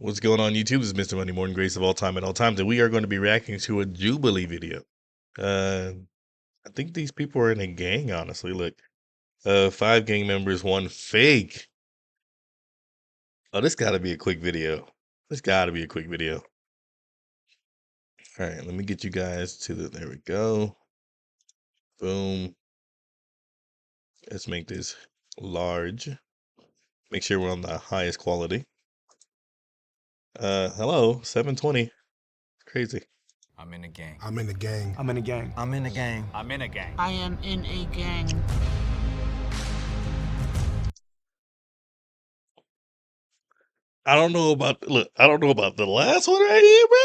What's going on YouTube? This is Mr. Money Morton, greatest of all time at all times, and we are going to be reacting to a Jubilee video. I think these people are in a gang, honestly. Look, 5 gang members, 1 fake. Oh, this got to be a quick video. This got to be a quick video. All right, let me get you guys to the, there we go. Boom. Let's make this large. Make sure we're on the highest quality. Hello, 720. Crazy. I'm in a gang. I'm in the gang. I'm in a gang. I'm in a gang. I'm in a gang. I am in a gang. I don't know about the last one right here, bro.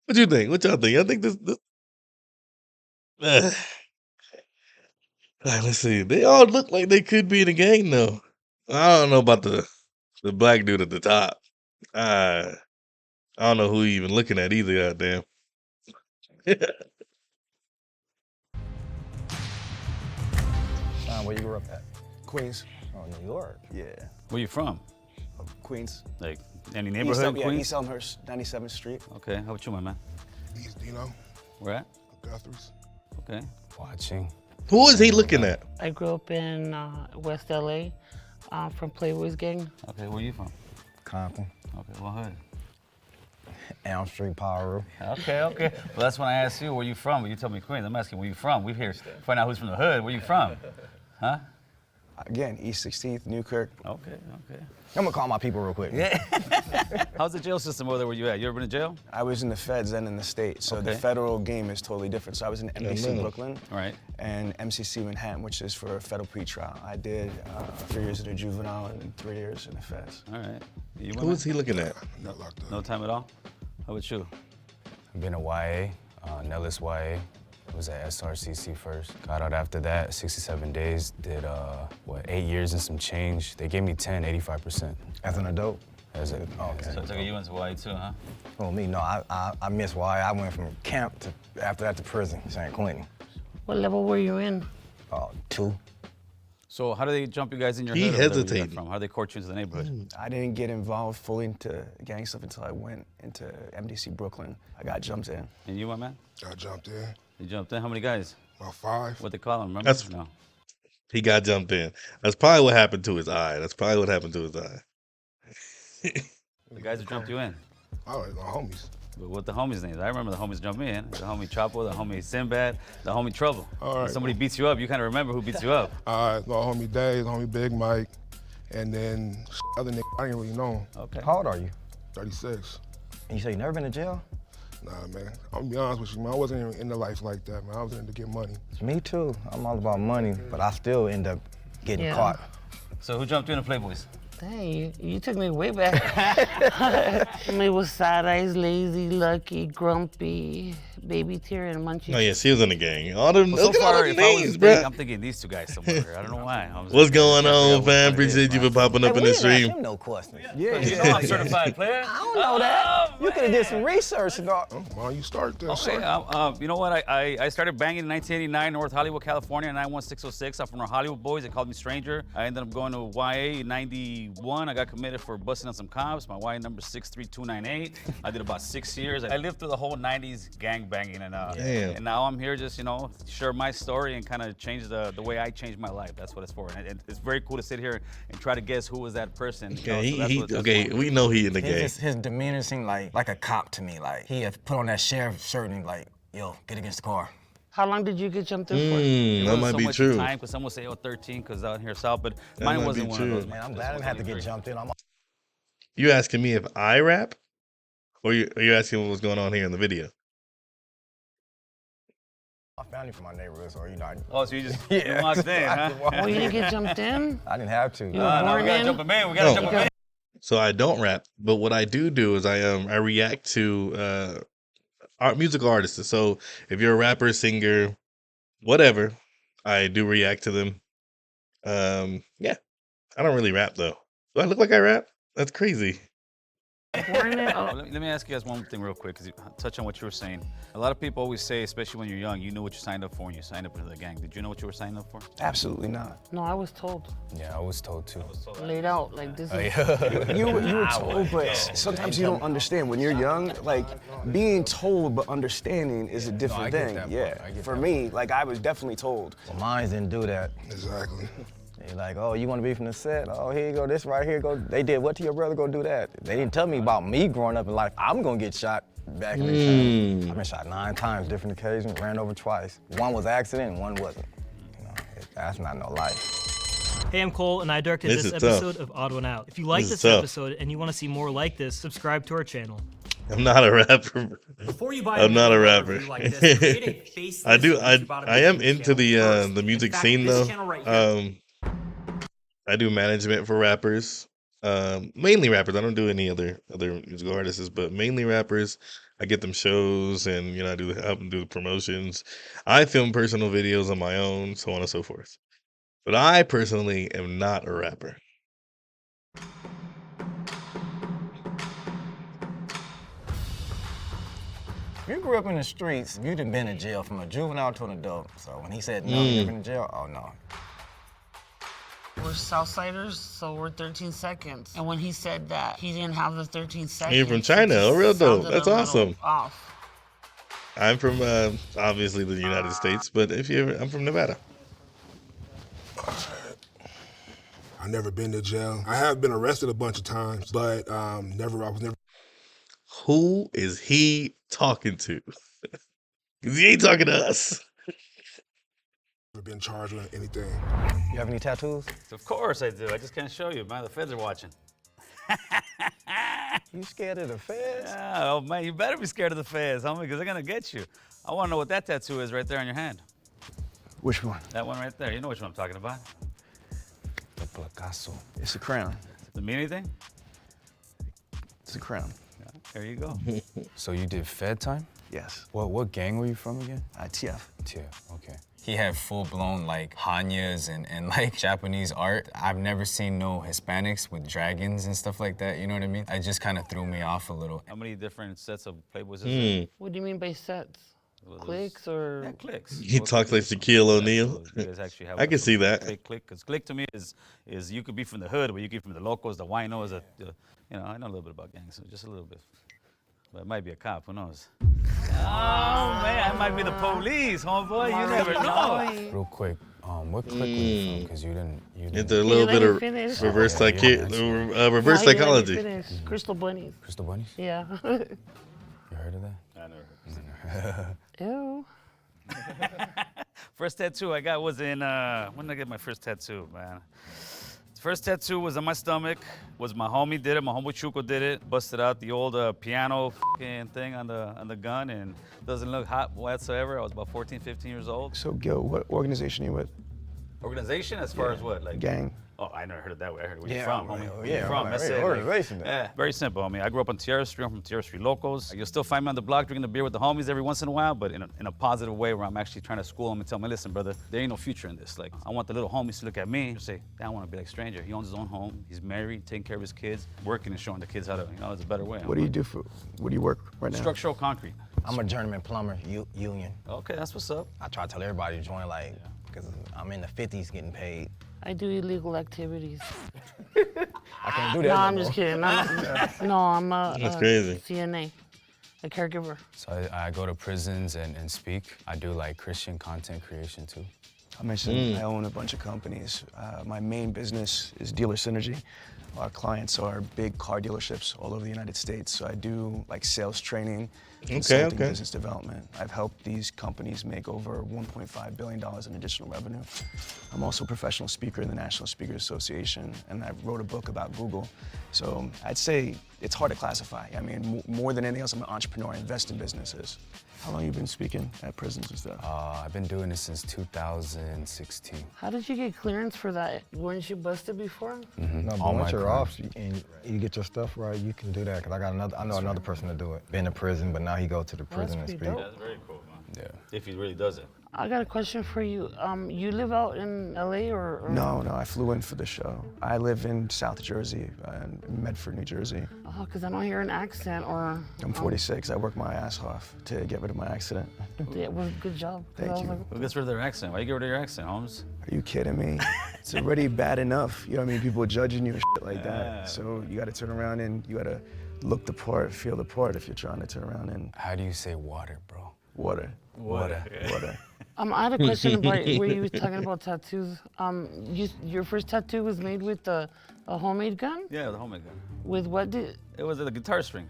What you think? What y'all think? I think this all right, let's see. They all look like they could be in a gang though. I don't know about the black dude at the top. I don't know who you even looking at either, goddamn. Sean, where you grew up at? Queens. Oh, New York. Yeah. Where you from? Queens. Like any neighborhood in Queens? East Elmhurst, 97th Street. Okay, how about you, my man? East, you know, Where at? Guthrie's. Okay. Watching. Who is he looking at? I grew up in West LA from Playboy's gang. Okay, where you from? Compton. Okay, what hood? Elm Street, Power. Okay. Well, that's when I asked you where you from. But you told me Queens. I'm asking where you from. We're here to find out who's from the hood. Where you from? Huh? Again, East 16th, Newkirk. Okay. I'm gonna call my people real quick. Yeah. How's the jail system over there where you at? You ever been to jail? I was in the feds and in the state, so the Okay. federal game is totally different. So I was in MDC no. Brooklyn All right. and MCC Manhattan, which is for federal pretrial. I did 3 years in the juvenile and 3 years in the feds. All right. You Who is he looking at? Not locked up. No time at all? How about you? I've been a YA, Nellis YA. I was at SRCC first. Got out after that, 67 days. Did, 8 years and some change. They gave me 10, 85%. As an adult? As a, okay. So I took you went to Hawaii too, huh? Oh, me, no, I missed YA. I went from camp to, after that to prison, San Quentin. What level were you in? 2. So how do they jump you guys in your He hood? over there where you hesitating. got from? How do they court you into the neighborhood? I didn't get involved fully into gang stuff until I went into MDC Brooklyn. I got jumped in. And you, my man? I jumped in. You jumped in? How many guys? About 5. What they call them, remember? That's- No. He got jumped in. That's probably what happened to his eye. The guys who jumped you in. I like my homies. But what the homies' names? I remember the homies jumped me in. The homie Chapo, the homie Sinbad, the homie Trouble. All When right. somebody beats you up, you kind of remember who beats you up. My homie Dave, homie Big Mike, and then other nigga I didn't really know. Okay. How old are you? 36. And you say you never been to jail? Nah, man. I'm gonna be honest with you, man. I wasn't even into life like that, man. I was in to get money. Me too. I'm all about money, but I still end up getting Yeah. caught. So who jumped you in the Playboys? Dang, you took me way back. Me was Side Eyes, Lazy, Lucky, Grumpy, Baby Tear, and Munchie. Oh yeah, she was in the gang. All them Well, so look at all far, them if I was names, big, bro. I'm thinking these two guys somewhere. I don't know why. What's going I forgot on, which fam? one it is, Appreciate you man. for popping up in the stream. No questions. Yeah, You know I'm a certified player. I don't know that. You could have did some research, dog. Oh, why don't you start there, Okay, sir? you know what? I started banging in 1989, North Hollywood, California, 91606. I'm from the Hollywood boys. They called me Stranger. I ended up going to YA in 91. I got committed for busting on some cops. My YA number 63298. I did about 6 years. I lived through the whole 90s gang banging, and now I'm here just, share my story and kind of change the way I changed my life. That's what it's for. And it's very cool to sit here and try to guess who was that person. Okay, So that's what okay, we know he in the gang. His demeanor seemed like a cop to me. Like he had put on that sheriff shirt and like, yo, get against the car. How long did you get jumped in That might be true. Because some will say, 13, because out here south, but That mine might wasn't be one of true. those. Man, I'm glad I didn't have to get jumped in. You asking me if I rap, or you asking what was going on here in the video? My family from my neighborhood, so Oh, so you just Yeah. you walked in, huh? Oh, you didn't get jumped in? I didn't have to. You were No, we born gotta in? jump him in. We gotta No. jump him in. So I don't rap, but what I do is I react to musical artists. So if you're a rapper, singer, whatever, I do react to them. Yeah, I don't really rap though. Do I look like I rap? That's crazy. pouring it. Well, let me ask you guys one thing real quick, because touch on what you were saying. A lot of people always say, especially when you're young, you know what you signed up for when you signed up for the gang. Did you know what you were signing up for? Absolutely not. No, I was told. Yeah, I was told too. Laid out like this. Is, You were told, but sometimes you don't understand. When you're young, like being told but understanding is a different get thing. that part. Yeah. I get For that me, like I was definitely told. Well, mine didn't do that. Exactly. They like, oh, you want to be from the set? Oh, here you go, this right here, go. They did what to your brother, go do that. They didn't tell me about me growing up in life. I'm gonna get shot back in the day. I've been shot 9 times, different occasions, ran over twice. One was accident and one wasn't. You know, that's not no life. Hey, I'm Cole, and I directed This this is tough. episode of Odd One Out. If you like This is this tough. episode and you want to see more like this, subscribe to our channel. I'm not a rapper. Before you buy I'm not a video rapper. review like this, create a faceless I do. YouTube I am automation into channel the music In fact, scene this though. channel right here- I do management for rappers. Mainly rappers. I don't do any other musical artists, but mainly rappers. I get them shows, and I do help them do the promotions. I film personal videos on my own, so on and so forth. But I personally am not a rapper. If you grew up in the streets, you'd have been in jail from a juvenile to an adult. So when he said no, you've been in jail, oh no. we're Southsiders, so we're 13 seconds. And when he said that he didn't have the 13 seconds. You're from it China. just Oh, real dope. sounded That's a little awesome. Off. I'm from obviously the United States, but I'm from Nevada. I've never been to jail. I have been arrested a bunch of times, but I was never. Who is he talking to? 'Cause he ain't talking to us. Been charged with anything. You have any tattoos? Of course I do. I just can't show you, man. The feds are watching. You scared of the feds? Yeah, oh man, you better be scared of the feds, homie, because they're gonna get you. I want to know what that tattoo is right there on your hand. Which one? That one right there. You know which one I'm talking about. The Picasso. It's a crown. Does it mean anything? It's a crown. Yeah, there you go. So you did Fed time? Yes. What gang were you from again? TF. Yeah, okay. He had full-blown like Hanyas and like Japanese art. I've never seen no Hispanics with dragons and stuff like that, you know what I mean? It just kind of threw me off a little. How many different sets of Playboys is there? What do you mean by sets? Well, Clicks or? Yeah, clicks. He talks like Shaquille O'Neal. You guys actually have I can see that. Big click, because click to me is you could be from the hood, but you could be from the locals, the winos, I know a little bit about gangs, so just a little bit. But it might be a cop, who knows? Oh man, I might be the police, homeboy. You never know. Real quick, what clique were you from? Because you didn't. It's a little bit of finish. reverse Oh, yeah, reverse No, he let me psychology. finish. Crystal bunnies. Crystal Bunnies? Yeah. You heard of that? I never heard. Ew. First tattoo I got was in, when did I get my first tattoo, man? First tattoo was on my stomach, was my homie did it, my homie Chuco did it. Busted out the old piano thing on the gun, and doesn't look hot whatsoever. I was about 14, 15 years old. So, Gil, what organization are you with? Organization as far as what? Like Gang? Oh, I never heard it that way. I heard where Yeah, you from, right. homie. Oh, Where yeah, you from? right, That's right. it. Organization. Yeah, very simple, homie. I grew up on Tierra Street. I'm from Tierra Street locals. You'll still find me on the block drinking a beer with the homies every once in a while, but in a positive way where I'm actually trying to school them and tell them, listen, brother, there ain't no future in this. Like, I want the little homies to look at me and say, I want to be like Stranger. He owns his own home. He's married, taking care of his kids, working and showing the kids how to, there's a better way. What do you do what do you work right now? Structural concrete. I'm a journeyman plumber, union. Okay, that's what's up. I try to tell everybody to join, like, because I'm in the 50s getting paid. I do illegal activities. I can't do that. No, no I'm more. just kidding. I'm a That's crazy. CNA, a caregiver. So I go to prisons and speak. I do like Christian content creation too. I mentioned I own a bunch of companies. My main business is Dealer Synergy. Our clients are big car dealerships all over the United States. So I do like sales training, consulting, okay. business development. I've helped these companies make over $1.5 billion in additional revenue. I'm also a professional speaker in the National Speakers Association, and I wrote a book about Google. So I'd say it's hard to classify. I mean, more than anything else, I'm an entrepreneur. I invest in businesses. How long have you been speaking at prisons and stuff? I've been doing this since 2016. How did you get clearance for that? Weren't you busted before? No, but All once my you're crimes. off and you get your stuff right, you can do that. Cause I know another person to do it. Been to prison, but now he go to the prison and pretty speak. dope. That's very cool, man. Yeah. If he really does it. I got a question for you. You live out in LA or? No, I flew in for the show. I live in South Jersey, in Medford, New Jersey. Oh, because I don't hear an accent or. I'm 46. I work my ass off to get rid of my accident. Yeah, well, good job. Thank you. Who gets rid of their accent? Why you get rid of your accent, Holmes? Are you kidding me? It's already bad enough. You know what I mean? People judging you and shit like that. So you got to turn around and you got to look the part, feel the part if you're trying to turn around and. How do you say water, bro? Water. Water. I had a question about where you were talking about tattoos. Your first tattoo was made with a homemade gun? Yeah, the homemade gun. With what did? It was a guitar string.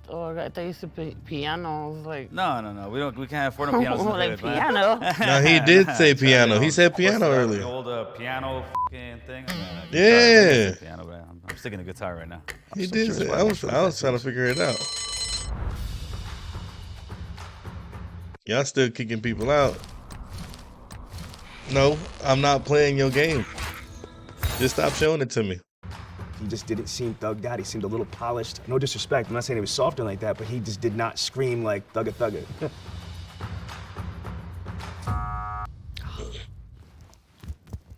Oh, I thought you said piano. I was like. No. We can't afford no pianos. Like piano. No, he did say piano. He said piano The earlier. old piano thing. Yeah. Piano, but I'm sticking to guitar right now. He did say. I was trying to figure it out. Y'all still kicking people out. No, I'm not playing your game. Just stop showing it to me. He just didn't seem thugged out. He seemed a little polished. No disrespect. I'm not saying he was soft or like that, but he just did not scream like thugga.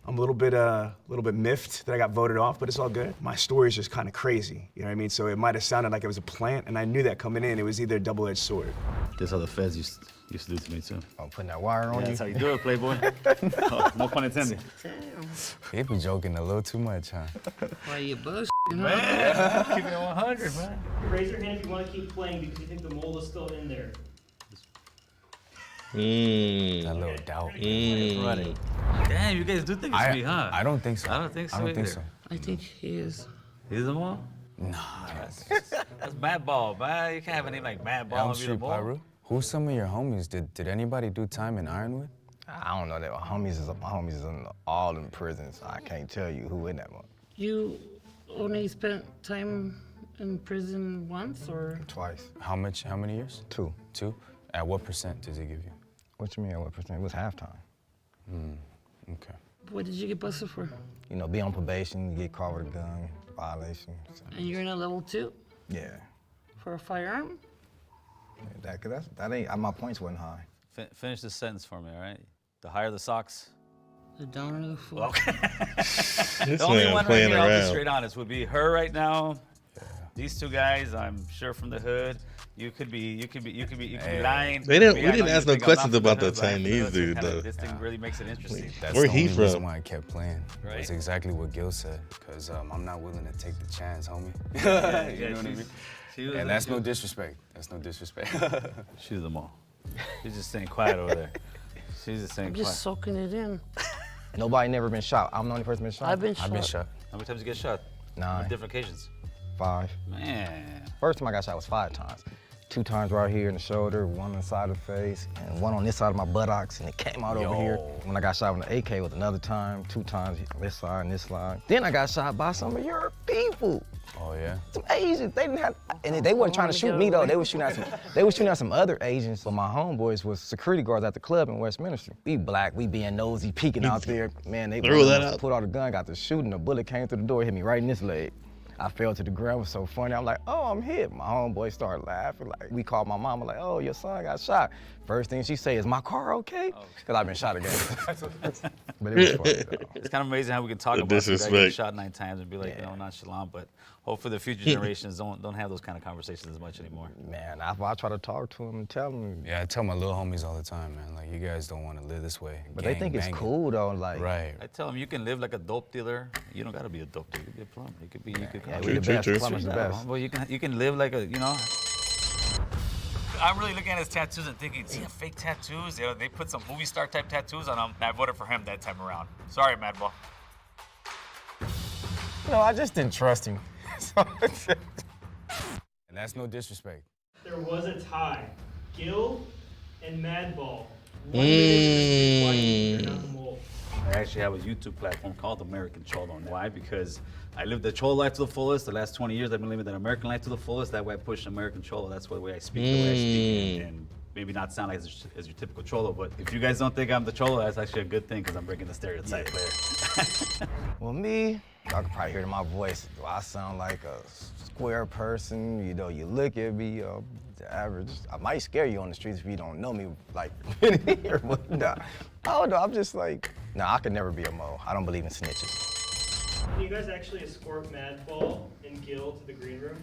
I'm a little bit miffed that I got voted off, but it's all good. My story is just kind of crazy, you know what I mean? So it might have sounded like it was a plant, and I knew that coming in. It was either a double-edged sword. That's how the feds used to do to me too. I'm putting that wire on you. That's how you do it, Playboy. No pun intended. He be joking a little too much, huh? Why you bullshit? Man, keeping it 100, man. Raise your hand if you want to keep playing because you think the mold is still in there. That little doubt. Right. Damn, you guys do think it's me, huh? I don't think so. I don't think so I don't think either. so. I think he is. He's the mall? Nah. That's Mad Ball, man. You can't have a name like Mad Ball Elm and be the Street mall. Pyro. Who's some of your homies? Did anybody do time in Ironwood? I don't know that. My homies is in all in prisons. I can't tell you who in that one. You only spent time in prison once, or? Twice. How many years? 2. 2? At what percent did they give you? What you mean, what percent? It was halftime. Okay. What did you get busted for? You know, be on probation, get caught with a gun, violation. So, And you're in a level 2 yeah. for a firearm? That ain't, my points wasn't high. Finish this sentence for me, all right? The higher the socks. The downer the fool. Okay. This The only man one right playing here, I'll be around. straight honest, would be her right now. These two guys, I'm sure from the hood. You could be lying. We didn't I know you ask no think I'm questions not from about the the hood, but I Chinese feel it's dude, kinda- though. This thing really makes it interesting. That's Where the he only reason from? why I kept playing. Right. That's exactly what Gil said. Because I'm not willing to take the chance, homie. You know what I mean? And that's no disrespect. That's no disrespect. She's the mall. She's just staying quiet over there. She's just staying I'm quiet. just soaking it in. Nobody never been shot. I'm the only person been shot. I've been shot. I've been shot. How many times you get shot? 9. On different occasions. 5. Man. First time I got shot was 5 times. 2 times right here in the shoulder, 1 on the side of the face, and 1 on this side of my buttocks, and it came out over here. When I got shot with an AK was another time, 2 times this side and this side. Then I got shot by some of your people. Oh, yeah? Some Asians. They didn't have, and they weren't trying to shoot me though. They were shooting at some other Asians. So my homeboys was security guards at the club in Westminster. We black, we being nosy, peeking out there. Man, they Throw that out. put out a gun, got the shooting. A bullet came through the door, hit me right in this leg. I fell to the ground. It was so funny. I'm like, oh, I'm hit. My homeboy started laughing. Like, we called my mama, like, oh, your son got shot. First thing she say is, my car okay? Because I've been shot again. But it was funny, though. It's kind of amazing how we can talk The about people that get disrespect. shot 9 times and be like, nonchalant, but hopefully the future generations don't have those kind of conversations as much anymore. Man, I try to talk to them and tell them. Yeah, I tell my little homies all the time, man. Like, you guys don't want to live this way. But they think it's cool, though. Like, Right. I tell them you can live like a dope dealer. You don't got to be a dope dealer. You can be a plumber. You could be. yeah, we the best. True. Plumber's the best. Well, you can live like a, you know. I'm really looking at his tattoos and thinking, is he a fake tattoos? You know, they put some movie star type tattoos on him. And I voted for him that time around. Sorry, Madball. No, I just didn't trust him. And that's no disrespect. There was a tie. Gil and Madball. Mm. They're not the mold. I actually have a YouTube platform called American Cholo. Why? Because I lived the Cholo life to the fullest. The last 20 years, I've been living that American life to the fullest. That way I push American Cholo. That's the way I speak, the way I speak. And maybe not sound like as your typical cholo, but if you guys don't think I'm the cholo, that's actually a good thing because I'm breaking the stereotype there. Well, me, y'all can probably hear it in my voice. Do I sound like a square person? You know, you look at me, the average. I might scare you on the streets if you don't know me, like, here, but nah. I don't know, I'm just like, nah, I could never be a mo. I don't believe in snitches. Can you guys actually escort Madball and Gil to the green room?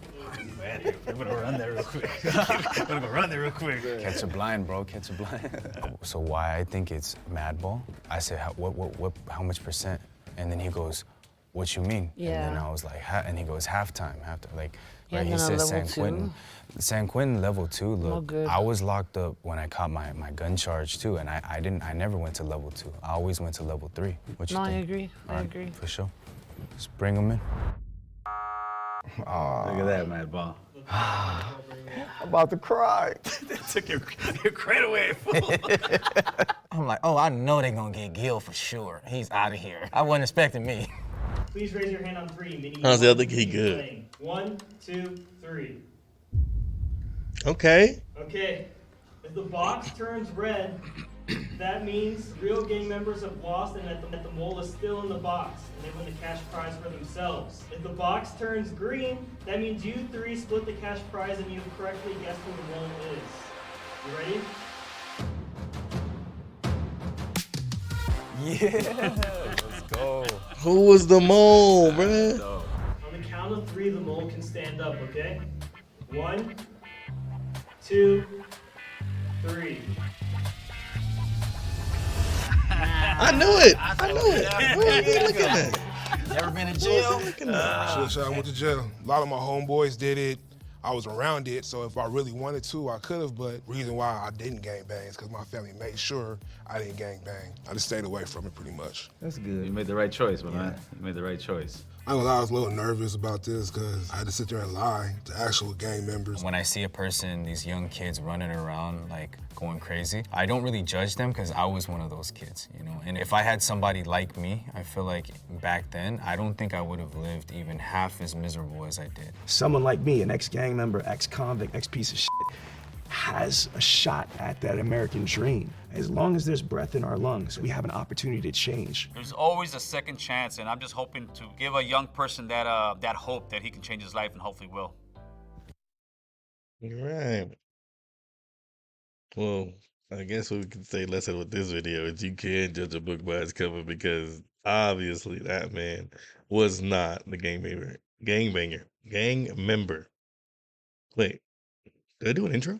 Man, I'm gonna run there real quick. I'm gonna run there real quick. Catch a blind, bro. Catch a blind. So why I think it's Madball? I said, how much percent? And then he goes, what you mean? Yeah. And then I was like, and he goes, halftime. Like, Yeah, right? He and then said level San Quentin. San Quentin level 2. Look, good. I was locked up when I caught my gun charge too, and I never went to level 2. I always went to level 3. What you No, think? I agree. All I right, agree. For sure. Just bring him in. Look at that, Madball. I'm about to cry. Took your credit away, fool. I'm like, oh, I know they're gonna get Gil for sure. He's out of here. I wasn't expecting me. Please raise your hand on 3. Mini Honestly, I one, think he keep good. playing. 1, 2, 3. Okay. Okay. If the box turns red, that means real gang members have lost and that the mole is still in the box, and they win the cash prize for themselves. If the box turns green, that means you 3 split the cash prize and you've correctly guessed who the mole is. You ready? Yeah, let's go. Who was the mole, bruh? On the count of 3, the mole can stand up, okay? 1, 2, 3. I knew it. I knew it. Where are you looking at? Never been in jail? I went to jail. A lot of my homeboys did it. I was around it, so if I really wanted to, I could have, but reason why I didn't gang bang is because my family made sure I didn't gang bang. I just stayed away from it pretty much. That's good. You made the right choice, my man. You made the right choice. I ain't gonna lie, I was a little nervous about this because I had to sit there and lie to actual gang members. When I see a person, these young kids running around like going crazy, I don't really judge them because I was one of those kids, you know? And if I had somebody like me, I feel like back then, I don't think I would have lived even half as miserable as I did. Someone like me, an ex-gang member, ex-convict, ex-piece of shit, has a shot at that American dream. As long as there's breath in our lungs, we have an opportunity to change. There's always a second chance, and I'm just hoping to give a young person that hope that he can change his life, and hopefully will. Right. Well, I guess what we can say lesson with this video is you can judge a book by its cover because obviously that man was not the gang member. Wait, did I do an intro?